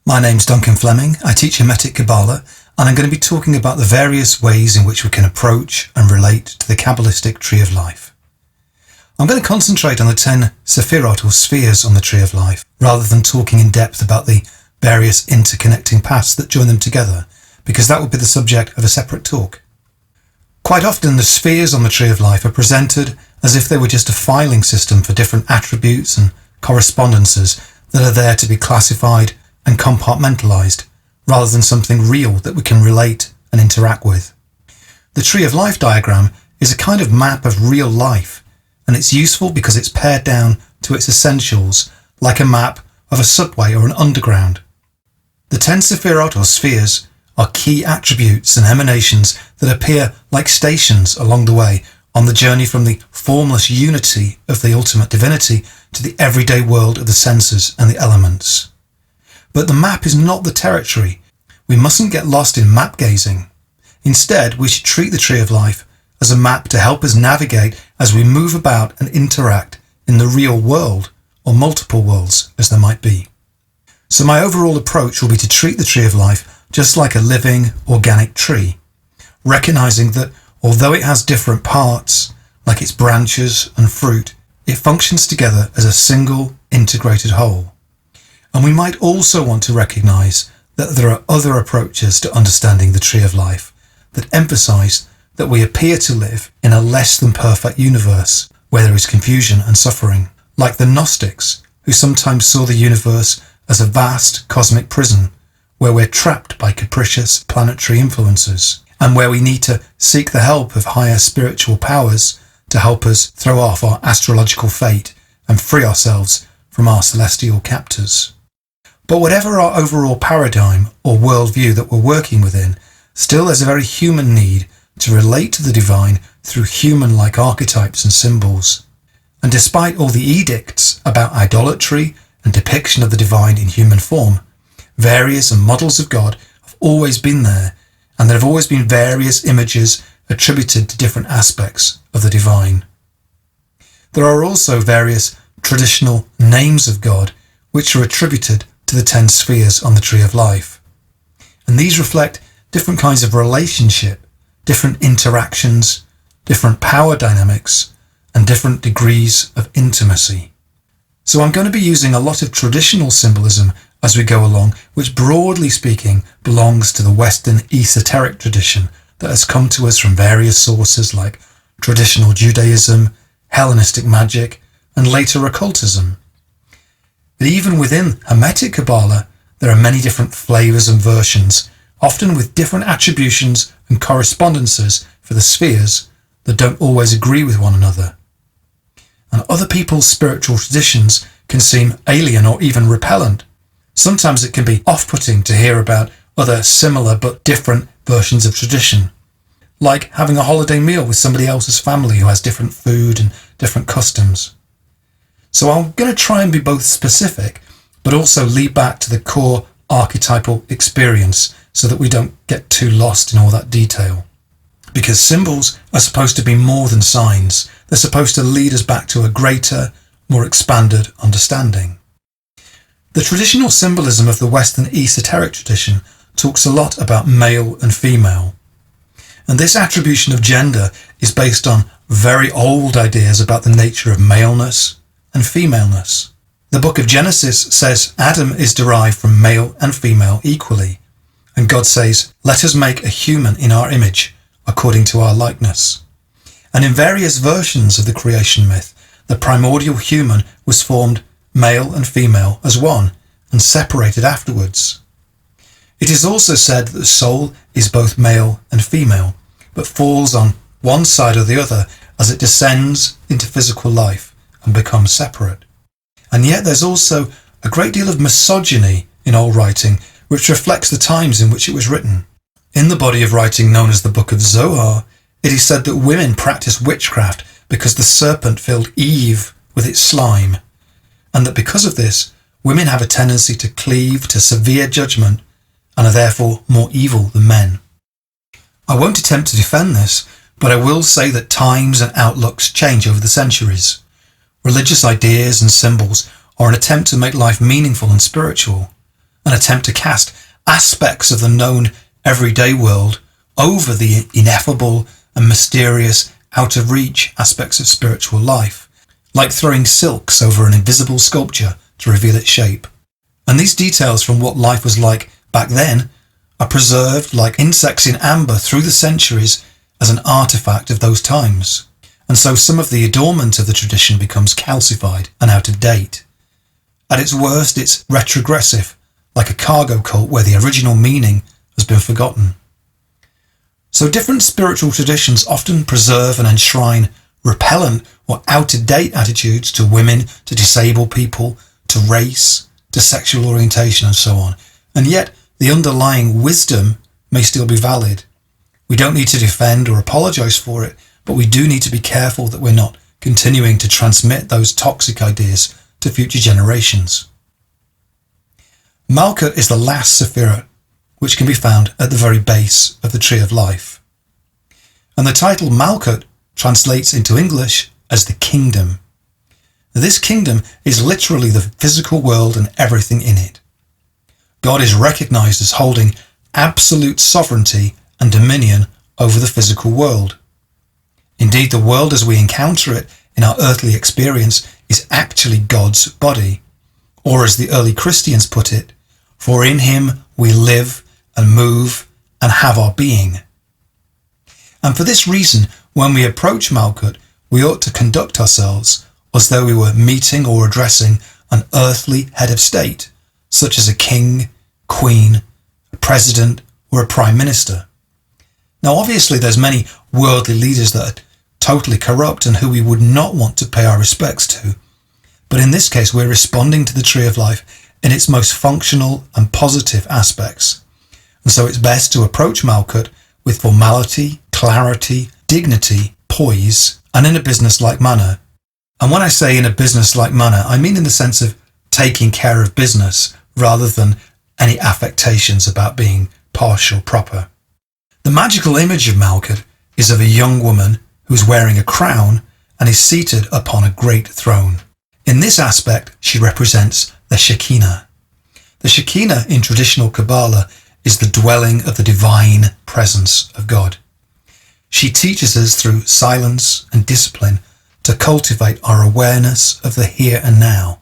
My name's Duncan Fleming. I teach Hermetic Kabbalah, and I'm going to be talking about the various ways in which we can approach and relate to the Kabbalistic Tree of Life. I'm going to concentrate on the 10 sephirot or spheres on the Tree of Life, rather than talking in depth about the various interconnecting paths that join them together, because that would be the subject of a separate talk. Quite often the spheres on the Tree of Life are presented as if they were just a filing system for different attributes and correspondences that are there to be classified and compartmentalized, rather than something real that we can relate and interact with. The Tree of Life diagram is a kind of map of real life, and it's useful because it's pared down to its essentials, like a map of a subway or an underground. The 10 sephirot or spheres are key attributes and emanations that appear like stations along the way on the journey from the formless unity of the ultimate divinity to the everyday world of the senses and the elements. But the map is not the territory. We mustn't get lost in map gazing. Instead, we should treat the Tree of Life as a map to help us navigate as we move about and interact in the real world, or multiple worlds as there might be. So my overall approach will be to treat the Tree of Life just like a living, organic tree, recognizing that although it has different parts, like its branches and fruit, it functions together as a single, integrated whole. And we might also want to recognize that there are other approaches to understanding the Tree of Life that emphasize that we appear to live in a less than perfect universe where there is confusion and suffering, like the Gnostics, who sometimes saw the universe as a vast cosmic prison where we're trapped by capricious planetary influences and where we need to seek the help of higher spiritual powers to help us throw off our astrological fate and free ourselves from our celestial captors. But whatever our overall paradigm or worldview that we're working within, still there's a very human need to relate to the divine through human-like archetypes and symbols. And despite all the edicts about idolatry and depiction of the divine in human form, various and models of God have always been there, and there have always been various images attributed to different aspects of the divine. There are also various traditional names of God which are attributed to the 10 spheres on the Tree of Life. And these reflect different kinds of relationship, different interactions, different power dynamics, and different degrees of intimacy. So I'm going to be using a lot of traditional symbolism as we go along, which broadly speaking belongs to the Western esoteric tradition that has come to us from various sources like traditional Judaism, Hellenistic magic, and later occultism. But even within Hermetic Kabbalah, there are many different flavors and versions, often with different attributions and correspondences for the spheres that don't always agree with one another. And other people's spiritual traditions can seem alien or even repellent. Sometimes it can be off-putting to hear about other similar but different versions of tradition, like having a holiday meal with somebody else's family who has different food and different customs. So I'm going to try and be both specific, but also lead back to the core archetypal experience so that we don't get too lost in all that detail. Because symbols are supposed to be more than signs. They're supposed to lead us back to a greater, more expanded understanding. The traditional symbolism of the Western esoteric tradition talks a lot about male and female. And this attribution of gender is based on very old ideas about the nature of maleness and femaleness. The book of Genesis says Adam is derived from male and female equally, and God says, "Let us make a human in our image, according to our likeness." And in various versions of the creation myth, the primordial human was formed male and female as one, and separated afterwards. It is also said that the soul is both male and female, but falls on one side or the other as it descends into physical life and becomes separate. And yet there's also a great deal of misogyny in old writing, which reflects the times in which it was written. In the body of writing known as the Book of Zohar, it is said that women practice witchcraft because the serpent filled Eve with its slime, and that because of this, women have a tendency to cleave to severe judgment and are therefore more evil than men. I won't attempt to defend this, but I will say that times and outlooks change over the centuries. Religious ideas and symbols are an attempt to make life meaningful and spiritual, and attempt to cast aspects of the known everyday world over the ineffable and mysterious out-of-reach aspects of spiritual life, like throwing silks over an invisible sculpture to reveal its shape. And these details from what life was like back then are preserved like insects in amber through the centuries as an artifact of those times. And so some of the adornment of the tradition becomes calcified and out of date. At its worst, it's retrogressive, like a cargo cult where the original meaning has been forgotten. So different spiritual traditions often preserve and enshrine repellent or out-of-date attitudes to women, to disabled people, to race, to sexual orientation and so on. And yet the underlying wisdom may still be valid. We don't need to defend or apologize for it, but we do need to be careful that we're not continuing to transmit those toxic ideas to future generations. Malkut is the last sephirot, which can be found at the very base of the Tree of Life. And the title Malkut translates into English as the kingdom. This kingdom is literally the physical world and everything in it. God is recognized as holding absolute sovereignty and dominion over the physical world. Indeed, the world as we encounter it in our earthly experience is actually God's body, or as the early Christians put it, for in him we live and move and have our being. And for this reason, when we approach Malkut, we ought to conduct ourselves as though we were meeting or addressing an earthly head of state, such as a king, queen, a president, or a prime minister. Now obviously there's many worldly leaders that are totally corrupt and who we would not want to pay our respects to. But in this case, we're responding to the Tree of Life in its most functional and positive aspects. And so it's best to approach Malkut with formality, clarity, dignity, poise, and in a business-like manner. And when I say in a business-like manner, I mean in the sense of taking care of business rather than any affectations about being partial proper. The magical image of Malkut is of a young woman who's wearing a crown and is seated upon a great throne. In this aspect, she represents the Shekinah. The Shekinah in traditional Kabbalah is the dwelling of the divine presence of God. She teaches us through silence and discipline to cultivate our awareness of the here and now.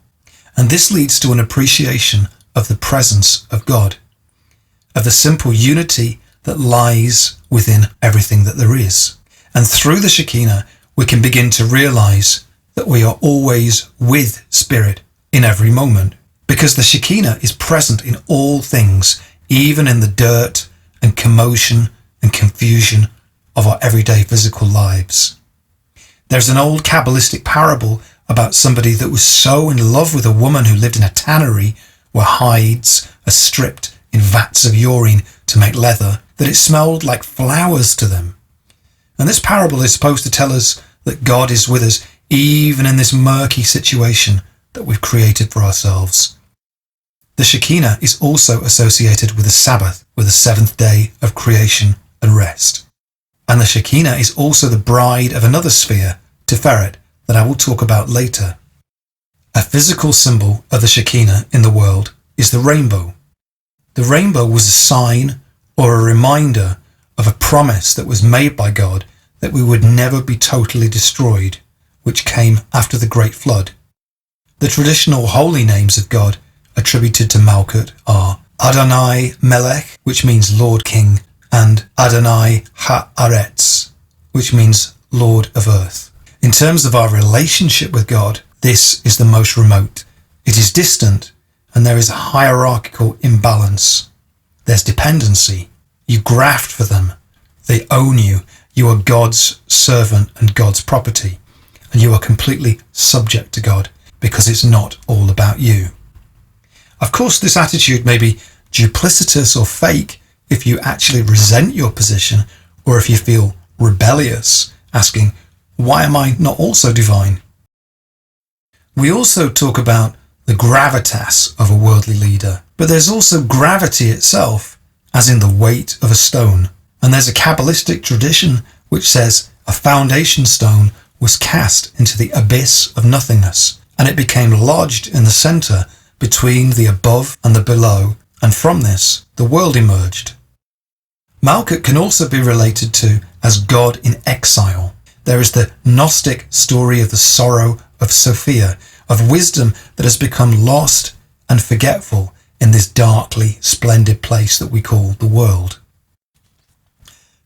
And this leads to an appreciation of the presence of God, of the simple unity that lies within everything that there is. And through the Shekinah, we can begin to realize that we are always with Spirit in every moment, because the Shekinah is present in all things, even in the dirt and commotion and confusion of our everyday physical lives. There's an old Kabbalistic parable about somebody that was so in love with a woman who lived in a tannery where hides are stripped in vats of urine to make leather, that it smelled like flowers to them. And this parable is supposed to tell us that God is with us even in this murky situation that we've created for ourselves. The Shekinah is also associated with the Sabbath, with the seventh day of creation and rest. And the Shekinah is also the bride of another sphere, Tiferet, that I will talk about later. A physical symbol of the Shekinah in the world is the rainbow. The rainbow was a sign or a reminder of a promise that was made by God that we would never be totally destroyed, which came after the Great Flood. The traditional holy names of God attributed to Malkut are Adonai Melech, which means Lord King, and Adonai Haaretz, which means Lord of Earth. In terms of our relationship with God, this is the most remote. It is distant, and there is a hierarchical imbalance. There's dependency. You graft for them. They own you. You are God's servant and God's property, and you are completely subject to God because it's not all about you. Of course, this attitude may be duplicitous or fake if you actually resent your position, or if you feel rebellious, asking, why am I not also divine? We also talk about the gravitas of a worldly leader, but there's also gravity itself, as in the weight of a stone. And there's a Kabbalistic tradition which says a foundation stone was cast into the abyss of nothingness, and it became lodged in the center between the above and the below, and from this, the world emerged. Malkut can also be related to as God in exile. There is the Gnostic story of the sorrow of Sophia, of wisdom that has become lost and forgetful in this darkly splendid place that we call the world.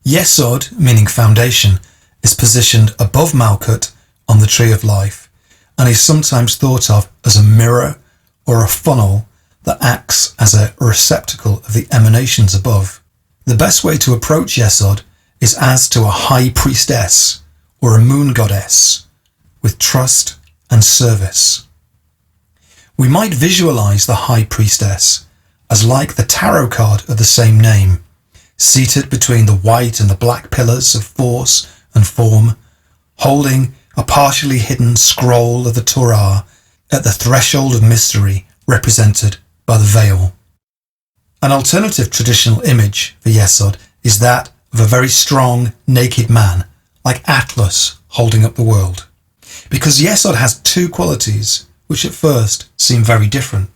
Yesod, meaning foundation, is positioned above Malkut on the tree of life, and is sometimes thought of as a mirror or a funnel that acts as a receptacle of the emanations above. The best way to approach Yesod is as to a high priestess or a moon goddess with trust and service. We might visualize the high priestess as like the tarot card of the same name, seated between the white and the black pillars of force and form, holding a partially hidden scroll of the Torah at the threshold of mystery represented by the veil. An alternative traditional image for Yesod is that of a very strong, naked man, like Atlas holding up the world. Because Yesod has two qualities, which at first seem very different.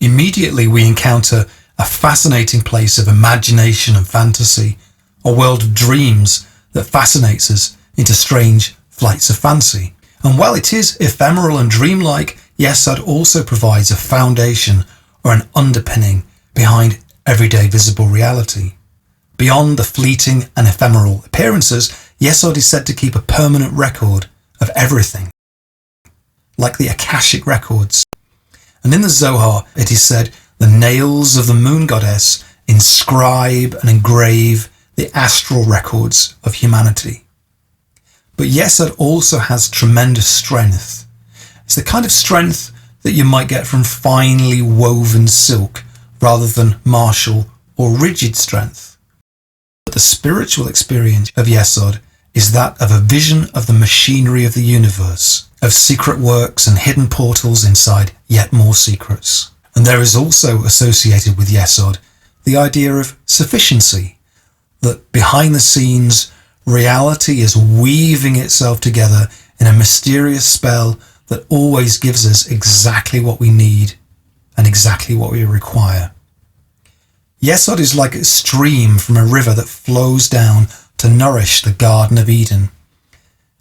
Immediately we encounter a fascinating place of imagination and fantasy, a world of dreams that fascinates us into strange flights of fancy. And while it is ephemeral and dreamlike, Yesod also provides a foundation or an underpinning behind everyday visible reality. Beyond the fleeting and ephemeral appearances, Yesod is said to keep a permanent record of everything, like the Akashic records. And in the Zohar, it is said, the nails of the moon goddess inscribe and engrave the astral records of humanity. But Yesod also has tremendous strength. It's the kind of strength that you might get from finely woven silk rather than martial or rigid strength. But the spiritual experience of Yesod is that of a vision of the machinery of the universe, of secret works and hidden portals inside yet more secrets. And there is also associated with Yesod the idea of sufficiency, that behind the scenes reality is weaving itself together in a mysterious spell that always gives us exactly what we need and exactly what we require. Yesod is like a stream from a river that flows down to nourish the Garden of Eden.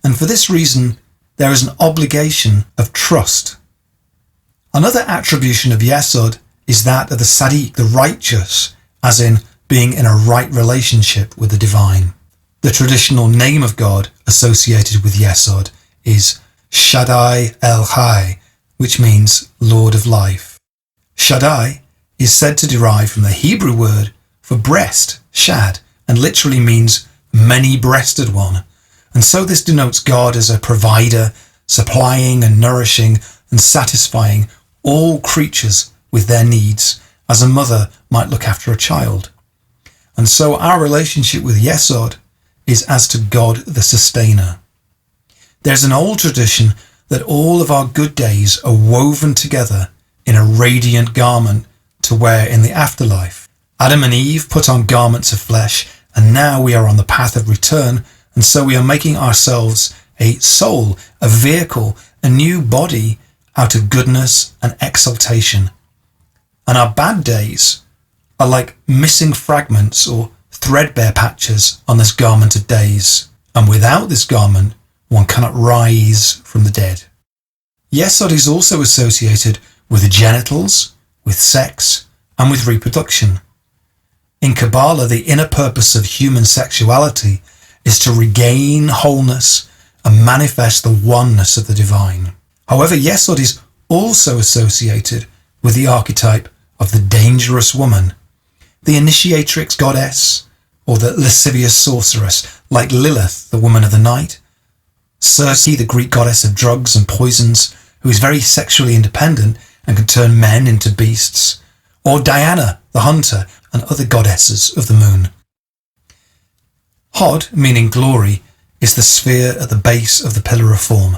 And for this reason, there is an obligation of trust. Another attribution of Yesod is that of the Sadiq, the righteous, as in being in a right relationship with the divine. The traditional name of God associated with Yesod is Shaddai El Chai, which means Lord of Life. Shaddai is said to derive from the Hebrew word for breast, shad, and literally means many-breasted one. And so this denotes God as a provider, supplying and nourishing and satisfying all creatures with their needs, as a mother might look after a child. And so our relationship with Yesod is as to God the sustainer. There's an old tradition that all of our good days are woven together in a radiant garment to wear in the afterlife. Adam and Eve put on garments of flesh, and now we are on the path of return, and so we are making ourselves a soul, a vehicle, a new body out of goodness and exaltation. And our bad days are like missing fragments or threadbare patches on this garment of days, and without this garment one cannot rise from the dead. Yesod is also associated with the genitals, with sex, and with reproduction. In Kabbalah, the inner purpose of human sexuality is to regain wholeness and manifest the oneness of the divine. However, Yesod is also associated with the archetype of the dangerous woman, the initiatrix goddess, or the lascivious sorceress, like Lilith, the woman of the night, Circe, the Greek goddess of drugs and poisons, who is very sexually independent and can turn men into beasts, or Diana, the hunter, and other goddesses of the moon. Hod, meaning glory, is the sphere at the base of the pillar of form,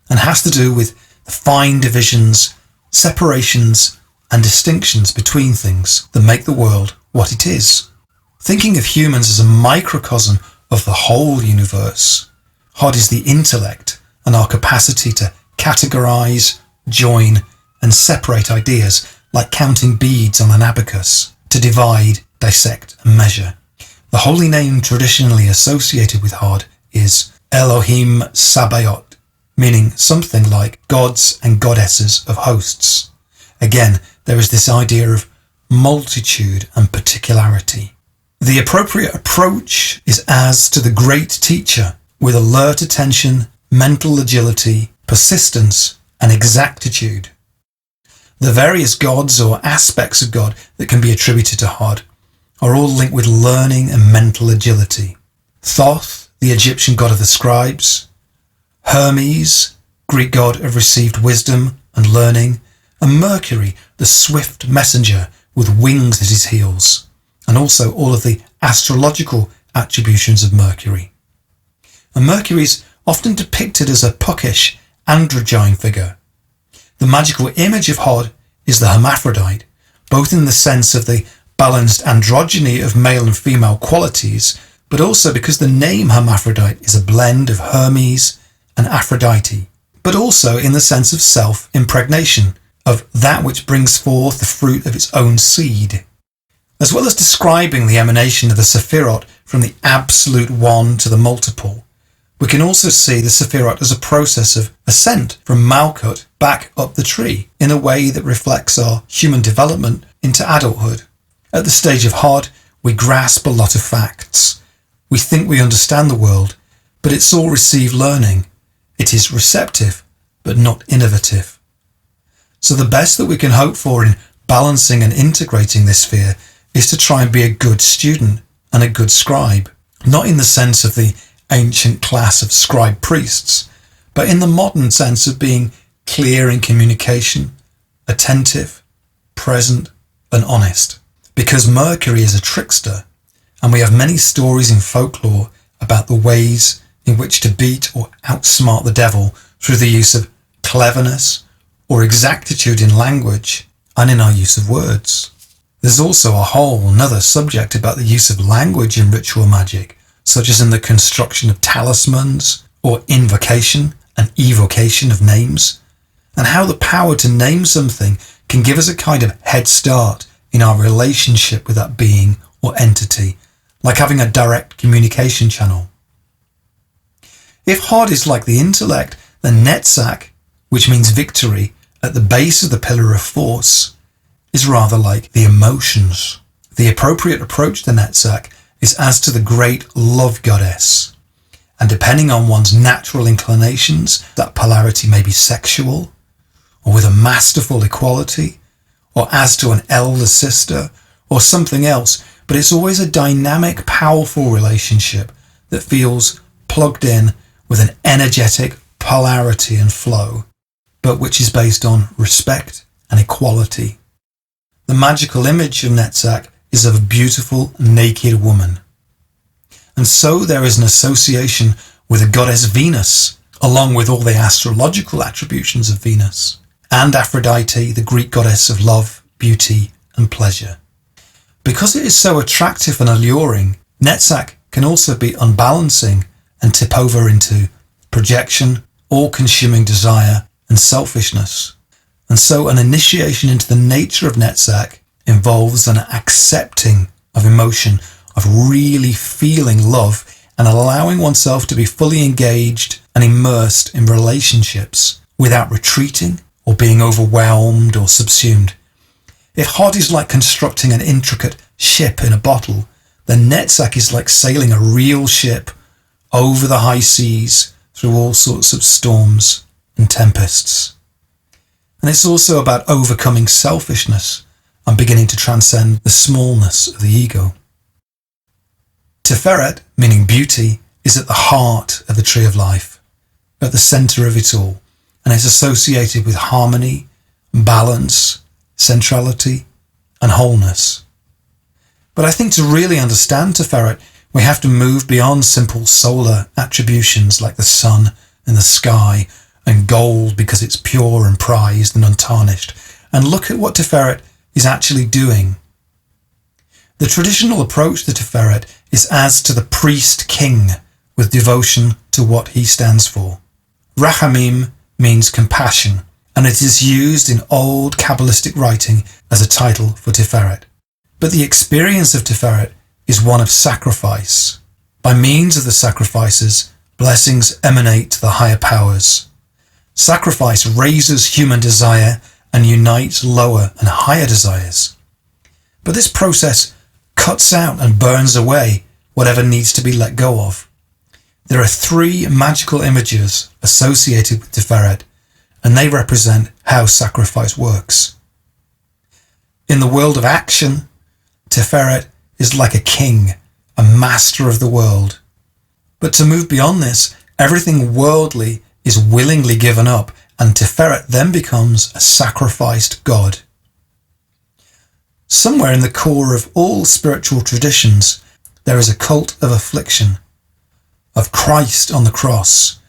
and has to do with the fine divisions, separations, and distinctions between things that make the world what it is. Thinking of humans as a microcosm of the whole universe, Hod is the intellect and our capacity to categorize, join, and separate ideas like counting beads on an abacus to divide, dissect and measure. The holy name traditionally associated with Hod is Elohim Sabaoth, meaning something like gods and goddesses of hosts. Again, there is this idea of multitude and particularity. The appropriate approach is as to the great teacher, with alert attention, mental agility, persistence, and exactitude. The various gods or aspects of God that can be attributed to Hod are all linked with learning and mental agility. Thoth, the Egyptian god of the scribes, Hermes, Greek god of received wisdom and learning, and Mercury, the swift messenger with wings at his heels, and also all of the astrological attributions of Mercury. And Mercury is often depicted as a puckish, androgyne figure. The magical image of Hod is the hermaphrodite, both in the sense of the balanced androgyny of male and female qualities, but also because the name hermaphrodite is a blend of Hermes and Aphrodite, but also in the sense of self-impregnation, of that which brings forth the fruit of its own seed. As well as describing the emanation of the sephirot from the absolute one to the multiple, we can also see the sephirot as a process of ascent from Malkut back up the tree in a way that reflects our human development into adulthood. At the stage of Hod, we grasp a lot of facts. We think we understand the world, but it's all received learning. It is receptive, but not innovative. So the best that we can hope for in balancing and integrating this sphere is to try and be a good student and a good scribe, not in the sense of the ancient class of scribe priests, but in the modern sense of being clear in communication, attentive, present, and honest. Because Mercury is a trickster, and we have many stories in folklore about the ways in which to beat or outsmart the devil through the use of cleverness or exactitude in language and in our use of words. There's also a whole another subject about the use of language in ritual magic, such as in the construction of talismans or invocation and evocation of names, and how the power to name something can give us a kind of head start in our relationship with that being or entity, like having a direct communication channel. If Hod is like the intellect, then Netzach, which means victory, at the base of the pillar of force, is rather like the emotions. The appropriate approach to Netzach is as to the great love goddess, and depending on one's natural inclinations, that polarity may be sexual, or with a masterful equality, or as to an elder sister, or something else, but it's always a dynamic, powerful relationship that feels plugged in with an energetic polarity and flow, but which is based on respect and equality. The magical image of Netzach is of a beautiful, naked woman. And so there is an association with the goddess Venus, along with all the astrological attributions of Venus, and Aphrodite, the Greek goddess of love, beauty, and pleasure. Because it is so attractive and alluring, Netzach can also be unbalancing and tip over into projection, all-consuming desire, and selfishness. And so an initiation into the nature of Netzach involves an accepting of emotion, of really feeling love and allowing oneself to be fully engaged and immersed in relationships without retreating or being overwhelmed or subsumed. If Hod is like constructing an intricate ship in a bottle, then Netzach is like sailing a real ship over the high seas through all sorts of storms and tempests. And it's also about overcoming selfishness and beginning to transcend the smallness of the ego. Tiferet, meaning beauty, is at the heart of the tree of life, at the centre of it all, and is associated with harmony, balance, centrality, and wholeness. But I think to really understand Tiferet, we have to move beyond simple solar attributions like the sun and the sky and gold because it's pure and prized and untarnished, and look at what Tiferet is actually doing. The traditional approach to Tiferet is as to the priest-king with devotion to what he stands for. Rachamim means compassion, and it is used in old Kabbalistic writing as a title for Tiferet. But the experience of Tiferet is one of sacrifice. By means of the sacrifices, blessings emanate to the higher powers. Sacrifice raises human desire and unites lower and higher desires. But this process cuts out and burns away whatever needs to be let go of. There are 3 magical images associated with Tiferet, and they represent how sacrifice works. In the world of action, Tiferet is like a king, a master of the world. But to move beyond this, everything worldly is willingly given up, and Tiferet then becomes a sacrificed god. Somewhere in the core of all spiritual traditions, there is a cult of affliction, of Christ on the cross,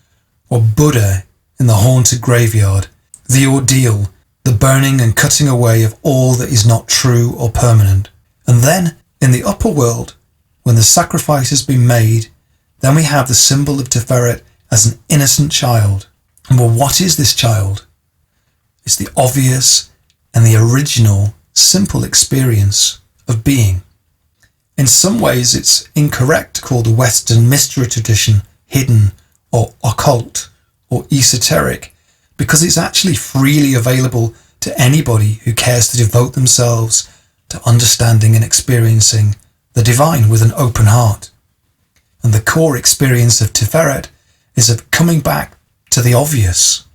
or Buddha in the haunted graveyard, the ordeal, the burning and cutting away of all that is not true or permanent. And then, in the upper world, when the sacrifice has been made, then we have the symbol of Tiferet as an innocent child. And well, what is this child? It's the obvious and the original, simple experience of being. In some ways, it's incorrect to call the Western mystery tradition hidden or occult or esoteric, because it's actually freely available to anybody who cares to devote themselves to understanding and experiencing the divine with an open heart. And the core experience of Tiferet is of coming back to the obvious,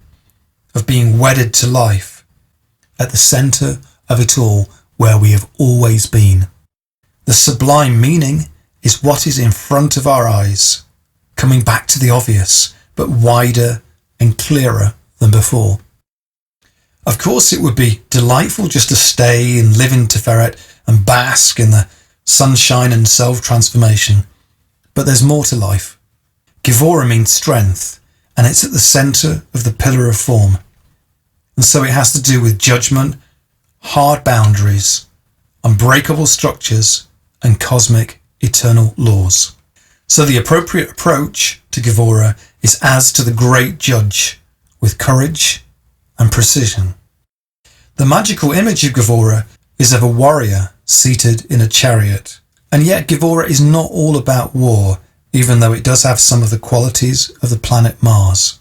of being wedded to life, at the centre of it all, where we have always been. The sublime meaning is what is in front of our eyes, coming back to the obvious, but wider and clearer than before. Of course, it would be delightful just to stay and live in Tiferet and bask in the sunshine and self-transformation, but there's more to life. Gevurah means strength, and it's at the centre of the pillar of form. And so it has to do with judgment, hard boundaries, unbreakable structures, and cosmic eternal laws. So the appropriate approach to Gevurah is as to the great judge, with courage and precision. The magical image of Gevurah is of a warrior seated in a chariot. And yet Gevurah is not all about war, even though it does have some of the qualities of the planet Mars.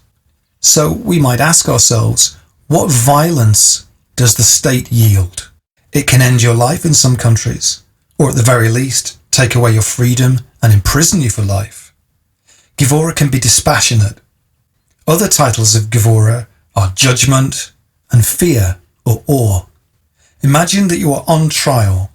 So we might ask ourselves, what violence does the state yield? It can end your life in some countries, or at the very least, take away your freedom and imprison you for life. Gevurah can be dispassionate. Other titles of Gevurah are judgment and fear or awe. Imagine that you are on trial.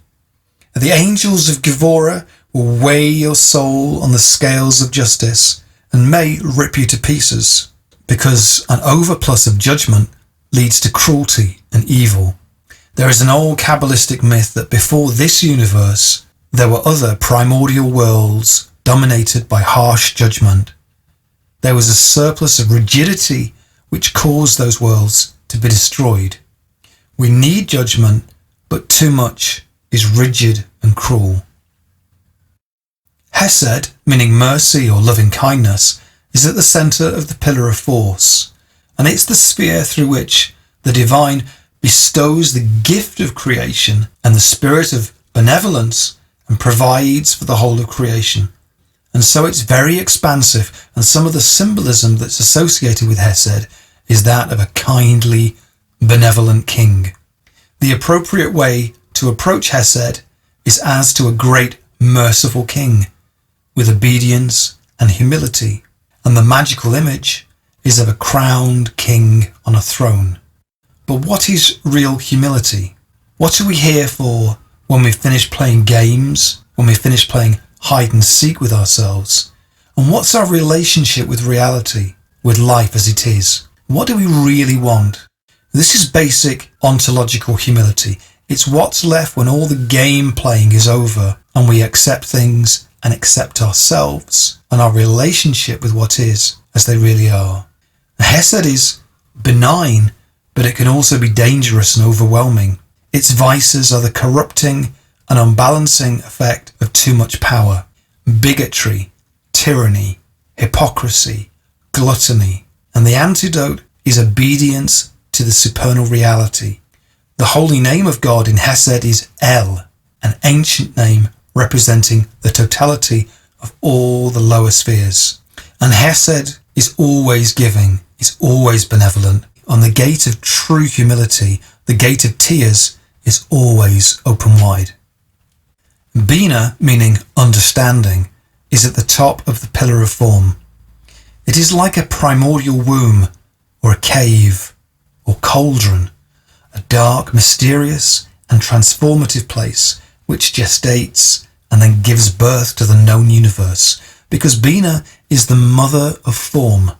The angels of Gevurah will weigh your soul on the scales of justice and may rip you to pieces, because an overplus of judgment leads to cruelty and evil. There is an old Kabbalistic myth that before this universe, there were other primordial worlds dominated by harsh judgment. There was a surplus of rigidity which caused those worlds to be destroyed. We need judgment, but too much is rigid and cruel. Chesed, meaning mercy or loving kindness, is at the centre of the pillar of force, and it's the sphere through which the divine bestows the gift of creation and the spirit of benevolence and provides for the whole of creation. And so it's very expansive, and some of the symbolism that's associated with Chesed is that of a kindly, benevolent king. The appropriate way to approach Chesed is as to a great, merciful king, with obedience and humility, and the magical image is of a crowned king on a throne. But what is real humility? What are we here for when we finish playing games, when we finish playing hide and seek with ourselves? And what's our relationship with reality, with life as it is? What do we really want? This is basic ontological humility. It's what's left when all the game playing is over and we accept things and accept ourselves and our relationship with what is as they really are. Chesed is benign, but it can also be dangerous and overwhelming. Its vices are the corrupting and unbalancing effect of too much power, bigotry, tyranny, hypocrisy, gluttony, and the antidote is obedience to the supernal reality. The holy name of God in Chesed is El, an ancient name representing the totality of all the lower spheres. And Chesed is always giving, is always benevolent. On the gate of true humility, the gate of tears is always open wide. Binah, meaning understanding, is at the top of the pillar of form. It is like a primordial womb, or a cave, or cauldron, a dark, mysterious, and transformative place which gestates and then gives birth to the known universe, because Binah is the mother of form.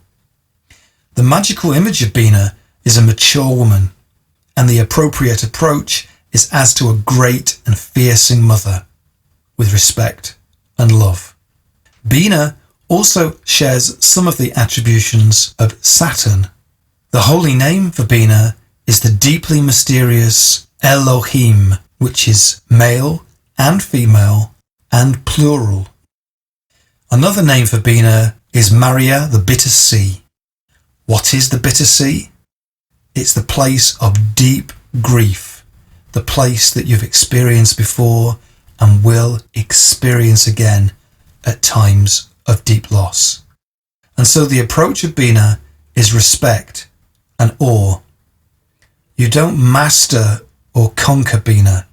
The magical image of Binah is a mature woman, and the appropriate approach is as to a great and fearsome mother, with respect and love. Binah also shares some of the attributions of Saturn. The holy name for Binah is the deeply mysterious Elohim, which is male and female and plural. Another name for Binah is Maria, the bitter sea. What is the bitter sea? It's the place of deep grief, the place that you've experienced before and will experience again at times of deep loss. And so the approach of Binah is respect and awe. You don't master or conquer Binah.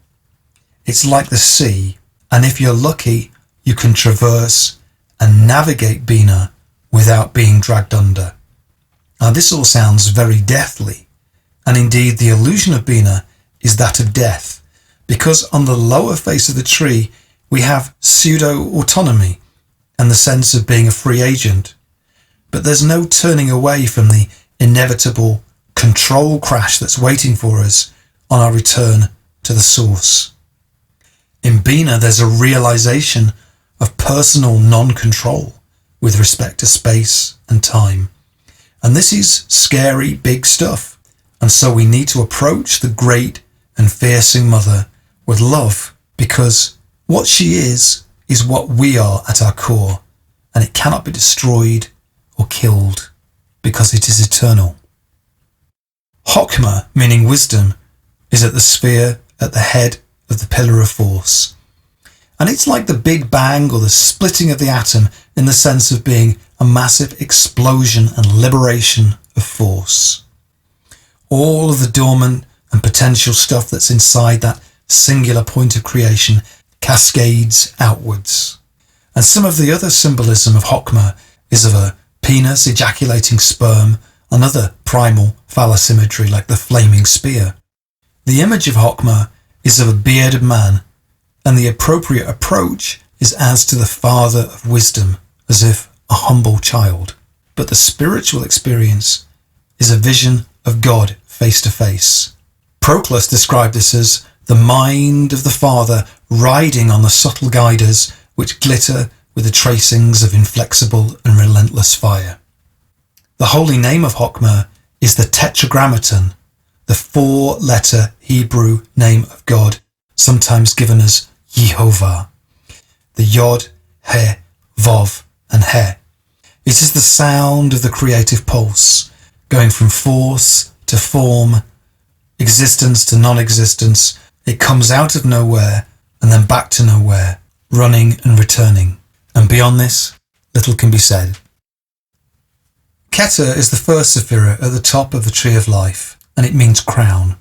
It's like the sea, and if you're lucky, you can traverse and navigate Binah without being dragged under. Now this all sounds very deathly, and indeed the illusion of Binah is that of death, because on the lower face of the tree we have pseudo-autonomy and the sense of being a free agent, but there's no turning away from the inevitable control crash that's waiting for us on our return to the source. In Binah there's a realization of personal non-control with respect to space and time, and this is scary big stuff, and so we need to approach the great and fearsome mother with love, because what she is what we are at our core, and it cannot be destroyed or killed because it is eternal. Chokmah, meaning wisdom, is at the sphere at the head of the pillar of force. And it's like the Big Bang or the splitting of the atom in the sense of being a massive explosion and liberation of force. All of the dormant and potential stuff that's inside that singular point of creation cascades outwards. And some of the other symbolism of Chokmah is of a penis ejaculating sperm, another primal phallus imagery like the flaming spear. The image of Chokmah is of a bearded man, and the appropriate approach is as to the father of wisdom, as if a humble child. But the spiritual experience is a vision of God face to face. Proclus described this as the mind of the Father riding on the subtle guiders which glitter with the tracings of inflexible and relentless fire. The holy name of Chokmah is the Tetragrammaton, the four-letter Hebrew name of God, sometimes given as Yehovah, the Yod, He, Vav, and He. It is the sound of the creative pulse, going from force to form, existence to non-existence. It comes out of nowhere and then back to nowhere, running and returning. And beyond this, little can be said. Kether is the first sephirot at the top of the tree of life, and it means crown.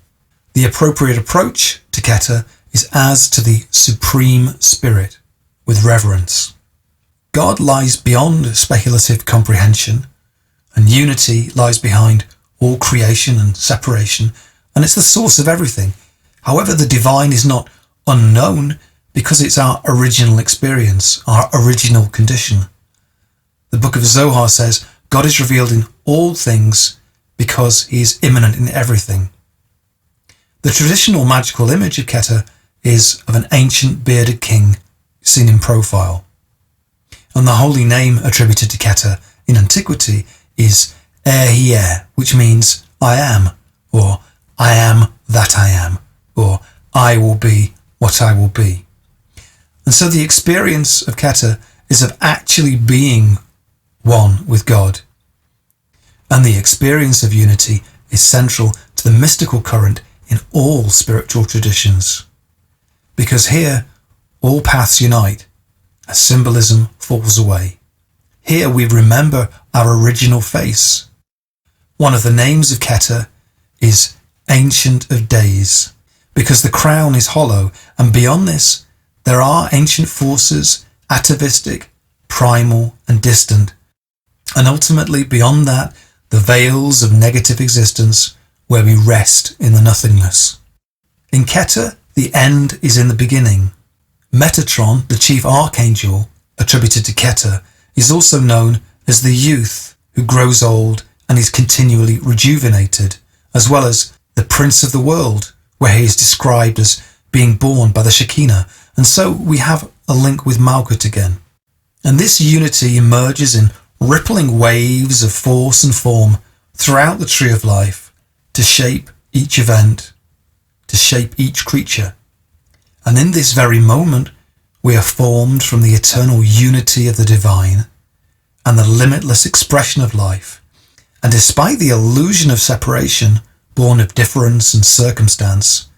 The appropriate approach to Kether is as to the supreme spirit, with reverence. God lies beyond speculative comprehension, and unity lies behind all creation and separation, and it's the source of everything. However, the divine is not unknown because it's our original experience, our original condition. The book of Zohar says God is revealed in all things because he is immanent in everything. The traditional magical image of Kether is of an ancient bearded king seen in profile. And the holy name attributed to Kether in antiquity is Ehyeh, which means I am, or I am that I am, or I will be what I will be. And so the experience of Kether is of actually being one with God. And the experience of unity is central to the mystical current in all spiritual traditions. Because here, all paths unite as symbolism falls away. Here we remember our original face. One of the names of Kether is Ancient of Days, because the crown is hollow, and beyond this, there are ancient forces, atavistic, primal, and distant, and ultimately beyond that, the veils of negative existence where we rest in the nothingness. In Kether, the end is in the beginning. Metatron, the chief archangel, attributed to Kether, is also known as the youth who grows old and is continually rejuvenated, as well as the prince of the world, where he is described as being born by the Shekinah, and so we have a link with Malkut again. And this unity emerges in rippling waves of force and form throughout the tree of life to shape each event, to shape each creature. And in this very moment, we are formed from the eternal unity of the divine and the limitless expression of life. And despite the illusion of separation, born of difference and circumstance,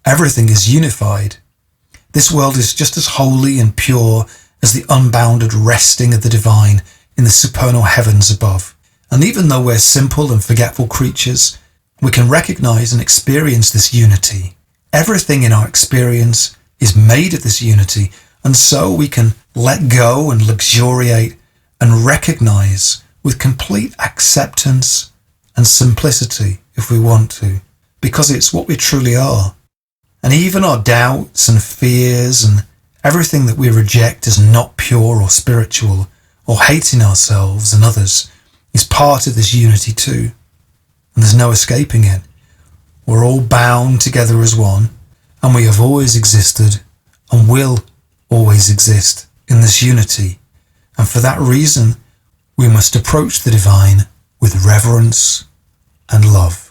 everything is unified. This world is just as holy and pure as the unbounded resting of the divine in the supernal heavens above. And even though we're simple and forgetful creatures, we can recognize and experience this unity. Everything in our experience is made of this unity, and so we can let go and luxuriate and recognize with complete acceptance and simplicity if we want to, because it's what we truly are. And even our doubts and fears and everything that we reject as not pure or spiritual or hating ourselves and others is part of this unity too. And there's no escaping it. We're all bound together as one, and we have always existed and will always exist in this unity. And for that reason, we must approach the divine with reverence and love.